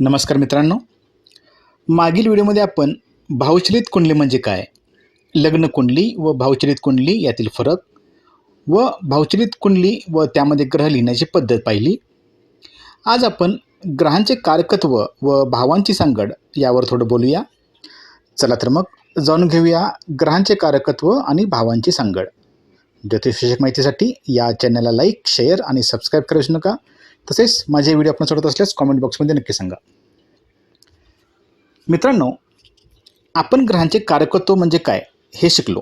नमस्कार मित्रांनो. मागील व्हिडिओमध्ये आपण भावचलित कुंडली म्हणजे काय, लग्न कुंडली व भावचलित कुंडली यातील फरक व भावचलित कुंडली व त्यामध्ये ग्रह लिहिण्याची पद्धत पाहिली. आज आपण ग्रहांचे कारकत्व व भावांची सांगड यावर थोडं बोलूया. चला तर मग जाणून घेऊया ग्रहांचे कारकत्व आणि भावांची सांगड. ज्योतिषविषयक माहितीसाठी या चॅनलला लाईक, शेअर आणि सबस्क्राईब करायला विसरू नका. तसेच माझे व्हिडिओ आपण सोडत असल्यास कॉमेंट बॉक्समध्ये नक्की सांगा. मित्रांनो, आपण ग्रहांचे कारकत्व म्हणजे काय हे शिकलो.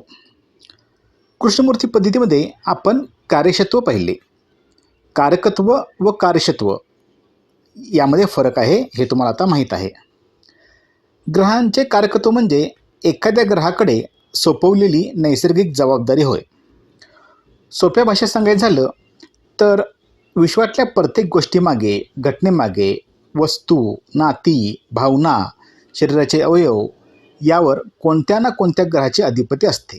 कृष्णमूर्ती पद्धतीमध्ये आपण कार्यक्षत्व पाहिले. कारकत्व व कार्यक्षत्व यामध्ये फरक आहे हे तुम्हाला आता माहीत आहे. ग्रहांचे कारकत्व म्हणजे एखाद्या ग्रहाकडे सोपवलेली नैसर्गिक जबाबदारी होय. सोप्या भाषेत सांगायचं झालं तर विश्वातल्या प्रत्येक गोष्टीमागे, घटनेमागे वस्तू, नाती, भावना, शरीराचे अवयव यावर कोणत्या ना कोणत्या ग्रहाचे अधिपती असते.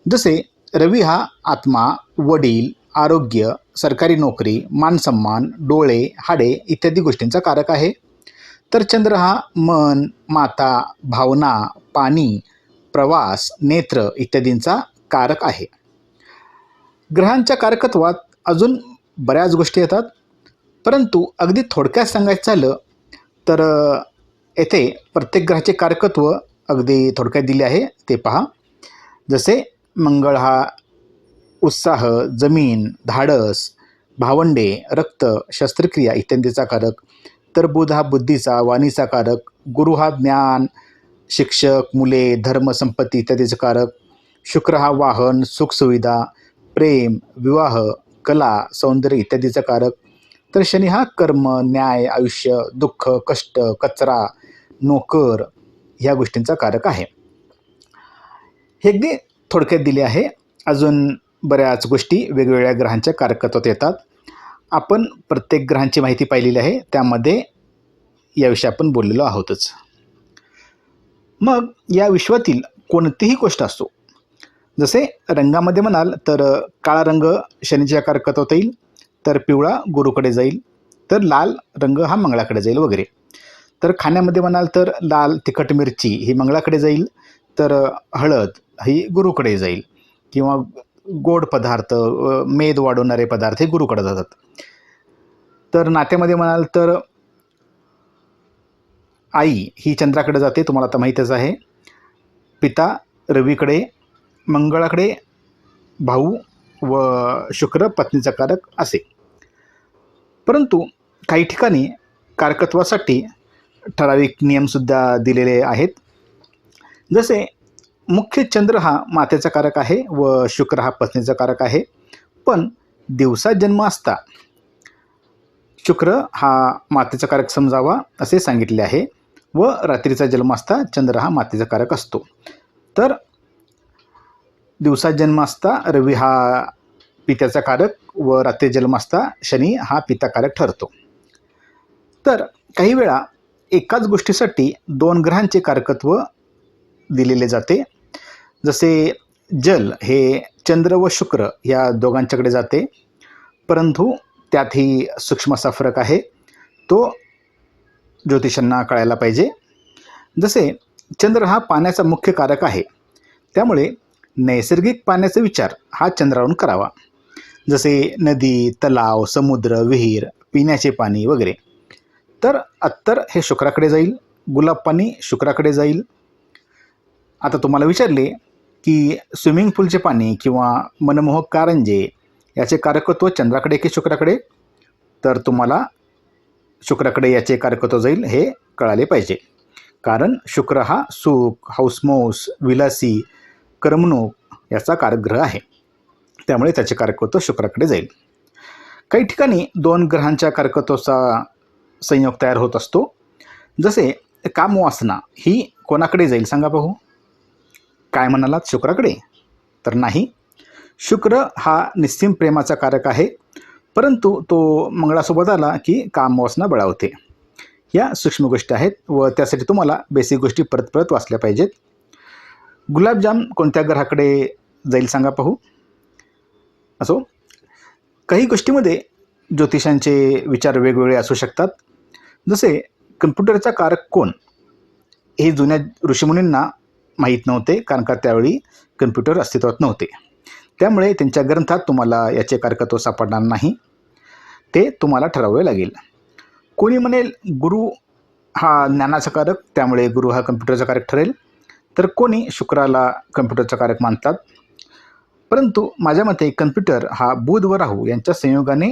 जसे रवी हा आत्मा, वडील, आरोग्य, सरकारी नोकरी, मानसन्मान, डोळे, हाडे इत्यादी गोष्टींचा कारक आहे. तर चंद्र हा मन, माता, भावना, पाणी, प्रवास, नेत्र इत्यादींचा कारक आहे. ग्रहांच्या कारकत्वात अजून बऱ्याच गोष्टी येतात, परंतु अगदी थोडक्यात सांगायचं झालं तर येथे प्रत्येक ग्रहाचे कारकत्व अगदी थोडक्यात दिले आहे, ते पहा. जसे मंगळ हा उत्साह, जमीन, धाडस, भावंडे, रक्त, शस्त्रक्रिया इत्यादीचा कारक. तर बुध हा बुद्धीचा, वाणीचा कारक. गुरु हा ज्ञान, शिक्षक, मुले, धर्म, संपत्ती इत्यादीचा कारक. शुक्र हा वाहन, सुखसुविधा, प्रेम, विवाह, कला, सौंदर्य इत्यादीचा कारक. तर शनी हा कर्म, न्याय, आयुष्य, दुःख, कष्ट, कचरा, नोकर ह्या गोष्टींचा कारक आहे. हे अगदी थोडक्यात दिले आहे. अजून बऱ्याच गोष्टी वेगवेगळ्या ग्रहांच्या कारकत्वात येतात. आपण प्रत्येक ग्रहांची माहिती पाहिलेली आहे, त्यामध्ये याविषयी आपण बोललेलो आहोतच. मग या विश्वातील कोणतीही गोष्ट असो, जसे रंगामध्ये म्हणाल तर काळा रंग शनीच्या कारकत्वात येईल, तर पिवळा गुरुकडे जाईल, तर लाल रंग हा मंगळाकडे जाईल वगैरे. तर खाण्यामध्ये म्हणाल तर लाल तिखट मिरची ही मंगळाकडे जाईल, तर हळद ही गुरुकडे जाईल. किंवा गोड पदार्थ, मेद वाढवणारे पदार्थ हे गुरुकडे जातात. तर नात्यामध्ये म्हणाल तर आई ही चंद्राकडे जाते, तुम्हाला आता माहीतच आहे. पिता रवीकडे, मंगळाकडे भाऊ व शुक्र पत्नीचा कारक असे. परंतु काही ठिकाणी कारकत्वासाठी ठराविक नियमसुद्धा दिलेले आहेत. जसे मुख्य चंद्र हा मातेचा कारक आहे व शुक्र हा पत्नीचा कारक आहे, पण दिवसा जन्म असता शुक्र हा मातेचा कारक समजावा असे सांगितले आहे व रात्रीचा जन्म असता चंद्र हा मातेचा कारक असतो. तर दिवसा जन्म असता रवी हा पित्याचा कारक व रात्री जन्म असता शनी हा पिताकारक ठरतो. तर काही वेळा एकाच गोष्टीसाठी दोन ग्रहांचे कारकत्व दिलेले जाते. जसे जल हे चंद्र व शुक्र या दोघांच्याकडे जाते, परंतु त्यातही सूक्ष्म असा फरक आहे, तो ज्योतिषांना कळायला पाहिजे. जसे चंद्र हा पाण्याचा मुख्य कारक आहे, त्यामुळे नैसर्गिक पाण्याचा विचार हा चंद्रावरून करावा. जसे नदी, तलाव, समुद्र, विहीर, पिण्याचे पाणी वगैरे. तर अत्तर हे शुक्राकडे जाईल, गुलाब पाणी शुक्राकडे जाईल. आता तुम्हाला विचारले की स्विमिंग पूलचे पाणी किंवा मनमोहक कारंजे याचे कारकत्व चंद्राकडे की शुक्राकडे, तर तुम्हाला शुक्राकडे याचे कारकत्व जाईल हे कळाले पाहिजे. कारण शुक्र हा सुख, हौसमौस, विलासी, करमणूक याचा कारक ग्रह आहे, त्यामुळे त्याचे कारकत्व शुक्राकडे जाईल. काही ठिकाणी दोन ग्रहांच्या कारकत्वाचा संयोग तयार होत असतो. जसे कामवासना ही कोणाकडे जाईल सांगा पाहू? काय म्हणालात, शुक्राकडे? तर नाही. शुक्र हा निस्सीम प्रेमाचा कारक आहे, परंतु तो मंगळासोबत आला की कामवासना बळावते. या सूक्ष्म गोष्टी आहेत व त्यासाठी तुम्हाला बेसिक गोष्टी परत परत वाचल्या पाहिजेत. गुलाबजाम कोणत्या ग्रहाकडे जाईल सांगा पाहू? असो, काही गोष्टीमध्ये ज्योतिषांचे विचार वेगवेगळे असू शकतात. जसे कम्प्युटरचा कारक कोण हे जुन्या ऋषीमुनींना माहीत नव्हते, कारण का त्यावेळी कम्प्युटर अस्तित्वात नव्हते. त्यामुळे त्यांच्या ग्रंथात तुम्हाला याचे कारकत्व सापडणार नाही, ते तुम्हाला ठरवावे लागेल. कोणी म्हणेल गुरु हा ज्ञानाचा कारक, त्यामुळे गुरु हा कम्प्युटरचा कारक ठरेल, तर कोणी शुक्राला कम्प्युटरचा कारक मानतात. परंतु माझ्या मते कम्प्युटर हा बुध व राहू यांच्या संयोगाने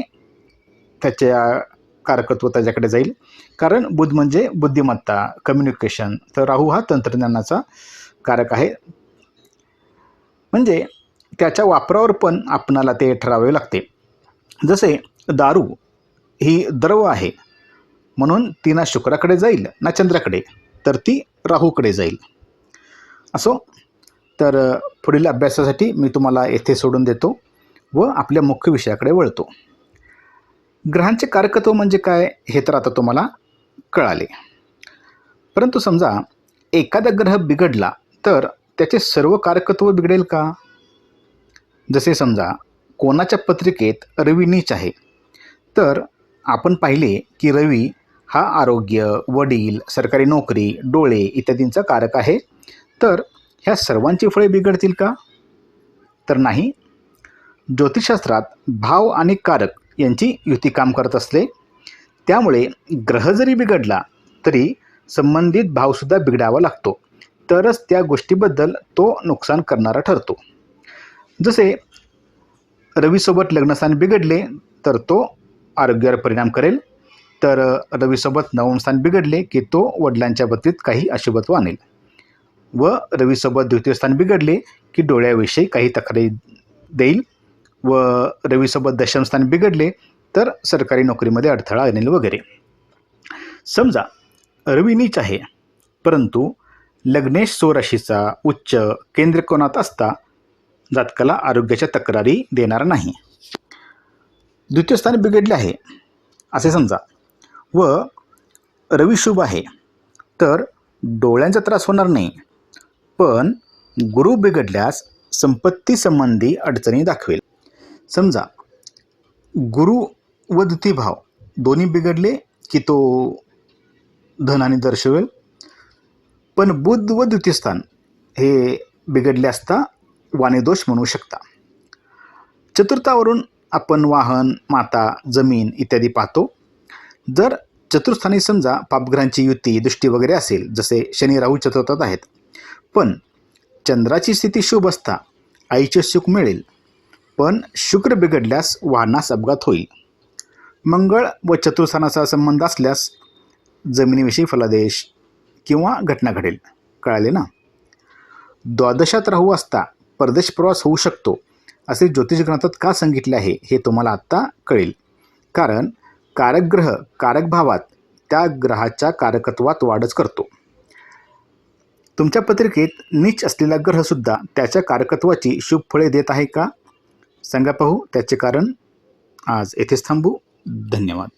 त्याच्या कारकत्व त्याच्याकडे जाईल, कारण बुध म्हणजे बुद्धिमत्ता, कम्युनिकेशन, तर राहू हा तंत्रज्ञानाचा कारक आहे. म्हणजे त्याच्या वापरावर पण आपणाला ते ठरावे लागते. जसे दारू ही द्रव आहे, म्हणून ती ना शुक्राकडे जाईल ना चंद्राकडे, तर ती राहूकडे जाईल. असो, तर पुढील अभ्यासासाठी मी तुम्हाला येथे सोडून देतो व आपल्या मुख्य विषयाकडे वळतो. ग्रहांचे कारकत्व म्हणजे काय हे तर आता तुम्हाला कळाले. परंतु समजा एखादा ग्रह बिघडला तर त्याचे सर्व कारकत्व बिघडेल का? जसे समजा कोणाच्या पत्रिकेत रवी नीच आहे, तर आपण पाहिले की रवी हा आरोग्य, वडील, सरकारी नोकरी, डोळे इत्यादींचा कारक आहे. तर ह्या सर्वांची फळे बिघडतील का? तर नाही. ज्योतिषशास्त्रात भाव आणि कारक यांची युती काम करत असते. त्यामुळे ग्रह जरी बिघडला तरी संबंधित भावसुद्धा बिघडावा लागतो, तरच त्या गोष्टीबद्दल तो नुकसान करणारा ठरतो. जसे रवीसोबत लग्नस्थान बिघडले तर तो आरोग्यावर परिणाम करेल, तर रवीसोबत नवम स्थान बिघडले की तो वडिलांच्या बाबतीत काही अशुभत्व आणेल, व रवीसोबत द्वितीय स्थान बिघडले की डोळ्याविषयी काही तक्रारी देईल, व रवीसोबत दशम स्थान बिघडले तर सरकारी नोकरीमध्ये अडथळा आणेल वगैरे. समजा रवी नीच आहे, परंतु लग्नेश स्वराशीचा उच्च केंद्रकोनात असता जातकाला आरोग्याच्या तक्रारी देणार नाही. द्वितीय स्थान बिघडले आहे असे समजा, व रवी शुभ आहे, तर डोळ्यांचा त्रास होणार नाही, पण गुरु बिघडल्यास संपत्ती संबंधी अडचणी दाखवेल. समजा गुरु व द्वितीय भाव दोन्ही बिघडले की तो धनहानी दर्शवेल, पण बुध व द्वितीय स्थान हे बिघडले असता वाणीदोष म्हणू शकता. चतुर्थावरून आपण वाहन, माता, जमीन इत्यादी पाहतो. जर चतुर्थानी समजा पापग्रहांची युती, दृष्टी वगैरे असेल, जसे शनी राहू चतुर्थात आहेत, पण चंद्राची स्थिती शुभ असता आईचे सुख मिळेल, पण शुक्र बिघडल्यास वाहनास अपघात होईल. मंगळ व चतुर्थानाचा संबंध असल्यास जमिनीविषयी फलादेश किंवा घटना घडेल. कळाले ना? द्वादशात राहू असता परदेश प्रवास होऊ शकतो असे ज्योतिष ग्रंथात का सांगितले आहे हे तुम्हाला आत्ता कळेल. कारण कारक ग्रह कारक भावात त्या ग्रहाच्या कारकत्वात वाढच करतो. तुमच्या पत्रिकेत नीच असलेला ग्रहसुद्धा त्याच्या कारकत्वाची शुभ फळे देत आहे का? सांगा पाहू त्याचे कारण. आज येथेच थांबू. धन्यवाद.